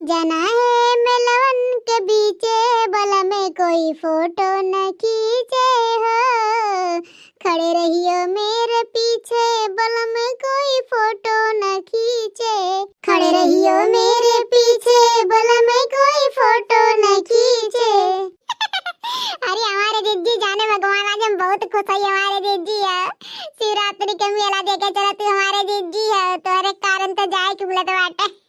जाना है मिलन के बीचे, बल में कोई फोटो न खींचे हो। खड़े रहियो मेरे पीछे, बल में कोई फोटो न खींचे। खड़े रहियो मेरे पीछे, बल में कोई फोटो न खींचे। अरे हमारे जिज्जी जाने भगवान, आज हम बहुत खुश है। हमारे जिज्जी है, शिवरात्रि के मेला देखे चला तू हमारे जिज्जी है, तोरे कारण तो जाए कि बुलत बाटे।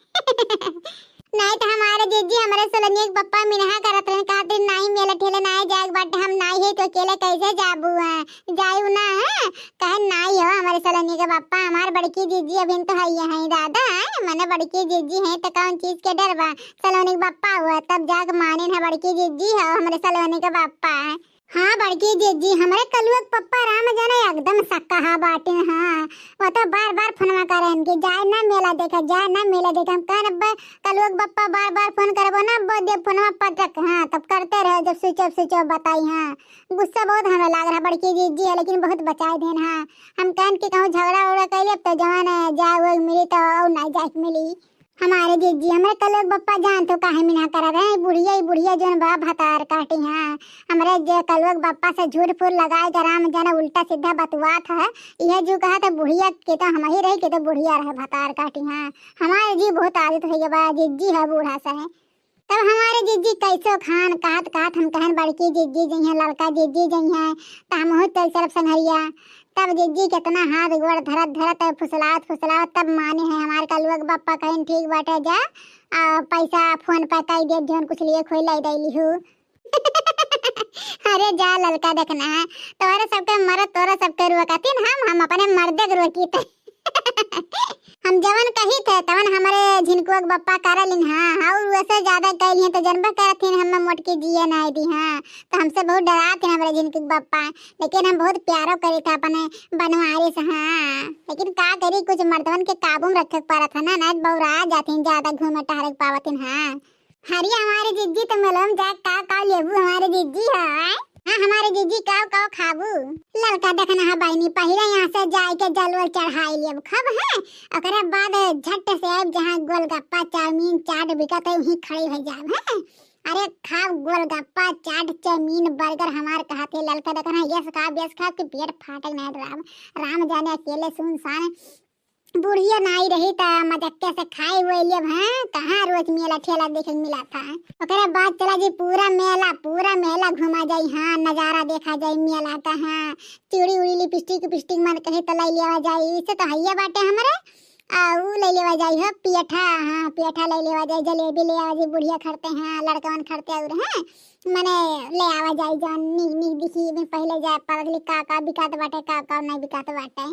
नहीं तो हमारे जीजी हमारे सोलनिया के पप्पा मिनहा करत रहे, कहते नहीं मेला ठेले नहीं जाए बाटे, हम नहीं है तो अकेले कैसे जाबू है, जायू ना है कहे नहीं हो। हमारे सोलनिया के पप्पा हमारे बड़की जीजी अभी तो है दादा है, मैंने बड़की जीजी है तो कौन चीज के डर बा। सोलनी के पप्पा हुआ तब जाके माने है बड़की जीजी है हमारे सोलनी के पप्पा है। हाँ बड़की जीजी हमारे कलुआ पप्पा राम जाने एकदम सक्का बाटे। हाँ वो तो बार बार फोन करे कि जाए ना मेला देखा, जाए ना मेला देखा। हम कह कलुआ पप्पा बार बार फोन करबो ना दे फोन पटक। हाँ तब करते रहे जब स्विच ऑफ बताई। हाँ गुस्सा बहुत हमें लाग रहा बड़की जीजी है, लेकिन बहुत बचाए देन। हाँ हम कहन कि कहूँ झगड़ा उगड़ा कैले तो जवान जाए वो मिली तो और नहीं जाए मिली। हमारे जीजी हमारे कलुआ पप्पा जान तो काहे मिना करा रहे बुढ़िया जोन बा भतार काटी। हाँ हमारे जे कलुआ पप्पा से झूठ फूल लगाए राम जाना उल्टा सीधा बतवात है। यह जो कहा तो बुढ़िया के तो हम ही रही के तो बुढ़िया रहे भतार काटी। हाँ हमारे जी बहुत आदत हो गया जीजी है बूढ़ा सा है। तब हमारे जीजी कैसो खान कहत कहत हम कहन बड़की जीजी जई है, लड़का जीजी जई है तो हम हो चल चल संघरिया। तब जीजी कितना हाथ गोड़ धरत फुसलावत तब माने है हमारे कलुआ पप्पा कहन ठीक बाटे जा पैसा फोन पे कई दे जोन कुछ लिए खोई लाई दैली हूँ। अरे जा ललका देखना है तोरे सबके मरद तोरे सबके रुकतीन, हम अपने मर्दे के रोकी हम जवन कही थे तवन हमारे झिनकुआ के बप्पा करलिन। हाँ और वैसे ज्यादा कहली तो जनबा करथिन हम मोटकी जिए ना दी। हाँ तो हमसे बहुत डराते हमारे झिनकुआ के बप्पा, लेकिन हम बहुत प्यारो करे थे अपने बनवारी से। हाँ लेकिन का करी कुछ मर्दवन के काबू में रखे पारा था ना, नहीं बौरा जाथिन ज्यादा घूमे टहरे पावतिन। हाँ हरी हमारे जिज्जी तो मेलोम जा का लेबू हमारे जिज्जी है। हाँ हमारे जीजी काव खाबू लड़का देखना है बाइनी पहले यहाँ से जाए के जलवल चढ़ाई लिया खब है। ओकरे बाद झट से आब जहाँ गोलगप्पा चाउमीन चाट बिकत है वहीं खड़ी हो जाए है। अरे खाब गोलगप्पा चाट चाउमीन बर्गर हमार कहते लड़का देखना यस खाब के पेट फाटक नहीं राम जाने अकेले सुनसान बुढ़िया नहीं रही तो मजक्के से खाए हुए लिए कहाँ रोज मेला ठेला देखे मिला था। ओकरे बाद चला जी पूरा मेला घुमा जाई। हाँ नजारा देखा जाई मेला का। हाँ चूड़ी उड़ी लिपस्टिक मन कहे तो ले लेवा जाई, इससे तो हैया बाटे हमारे ऊ ले लेवा जाई हो पेठा। हाँ पेठा ले लेवा जाई, जलेबी ले आवा जाई बुढ़िया खड़ते हैं लड़कवन खड़ते और हैं मने ले आवा जाई जान नी दिखी में पहले जाए पगली का बिकात बाटे का नहीं बिकात बाटे।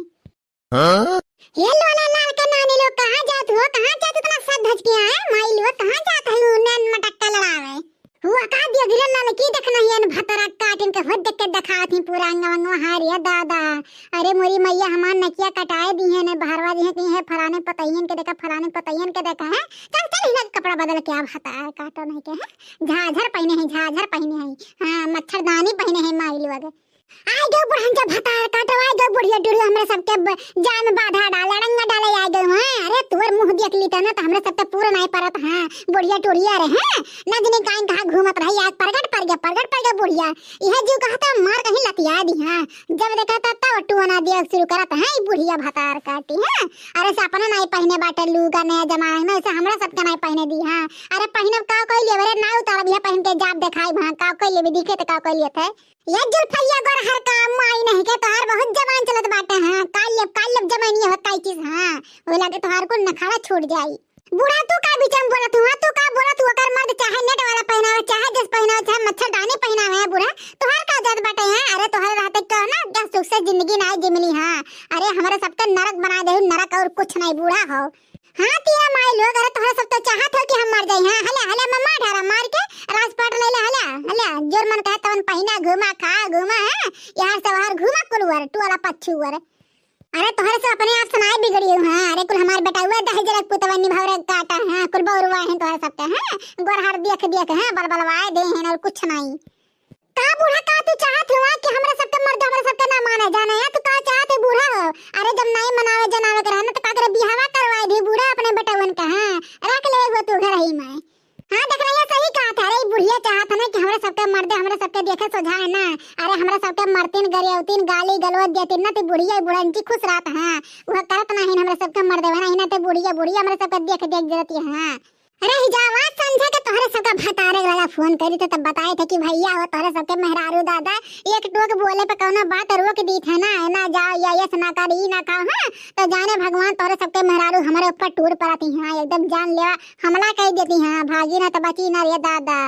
ये लोला लाल का नानी लोग कहाँ जात हो इतना सब धज के आए माई लोग कहाँ जात है नैन मटक्का लड़ावे हुआ का दिया गिरल लाल की देखना है भतरा काटिन के खुद देख के दिखात ही पूरा अंगवा हारिया दादा। अरे मोरी मैया हमार नकिया कटाए दी है ने बहरवा दी है कि है फलाने पतैयन के देखा है। चल हिला कपड़ा बदल के आ भता काटो नहीं के है झाझर पहने है। हां मच्छरदानी पहने है माई लोग आए गए बुढ़न के भतार काटवाए गए बुढ़िया डुरिया हमरे सबके जान में बाधा डाला रंगा डाले आए गए। हां अरे तोर मुंह देख ली त ना तो हमरे सबके पूरा नहीं परत। हां बुढ़िया टुरिया रे हैं ना जने काइन कहां घूमत रही आज प्रगट पर गया बुढ़िया यह जो कहता मार कहीं लतिया दी। हां जब देखा तब टुना दिया शुरू करत है बुढ़िया भतार काटी। हां अरे सपना नहीं पहने बाटे लूगा नया जमाना में ऐसे हमरा सबके नहीं पहने दी। हां अरे पहने का कोई ले रे ना उतार भी पहन के जाब दिखाई भां का कोई ले भी दिखे त का कोई ले थे ये जुल्फैया गोर हर का माई नहीं के तोहार बहुत जवान चलत बाटे। हां काल जमानी है काई चीज। हां ओला के तोहार को नखाड़ा छूट जाई। बुढ़ा तू का बिचम बोला तू अगर मर्द चाहे नेट वाला पहनावे चाहे जस पहनावे चाहे मच्छरदानी पहनावे है बुढ़ा तोहार का जात बाटे। हां अरे तोहार रहते तो ना क्या सुख से जिंदगी ना जिमली। हां अरे हमारे सबके नरक बना दे नरक और कुछ नहीं बूढ़ा हो। हाँ तेरा माई लोग अरे तोहरा सब तो चाहत हो कि हम मर जाई। हाँ हला मम्मा ढारा मार के राजपाट ले ले हला जोर मन कहे तवन पहिना घुमा खा घुमा है यार से बाहर घुमा कुलवर टुवाला पच्छुवर। अरे तोहरे से अपने आप सुनाई बिगड़ी। हां अरे कुल हमार बेटा हुआ दह जरक पुतवा निभावरे काटा। हां कुल बौरवा है तोहरे सबके। हां गोर हर देख हां बलबलवाए दे हैं और कुछ नहीं का बूढ़ा का तू चाहत हुआ कि हमरा सबके मर्द हमरा सबके ना माने जाने या तू का चाहत है बूढ़ा हो? अरे जब नहीं मनावे जनावे के रहना तो का करे बिहावा करवाए दी बूढ़ा अपने बेटवन का। हां रख ले वो तू घर ही में। हां देखना ये सही कहा था। अरे बुढ़िया चाहत ना कि हमरा सबके मर्द हमरा सबके देखे सोझा है ना। अरे हमरा सबके मरतीन गरियौतीन गाली गलौज देतीन ना तो बुढ़िया बुढ़ंची खुश रहत। हां वह करत नहीं हमरा सबके मर्द बना ही ना तो बुढ़िया बुढ़िया हमरा सबके देख देख देती। हां रह जावा समझे के तोहरे सबका भतारे वाला फोन करी तो तब बताए थे कि भैया हो तोहरे सबके मेहरारू दादा एक टोक बोले पे कौनो बात रोक दी थे ना ना जाओ या यस ना कर ई ना खाओ। हां तो जाने भगवान तोहरे सबके मेहरारू हमारे ऊपर टूर पड़ती। हां एकदम जान लेवा हमला कह देती। हां भागी ना तो बची ना रे दादा।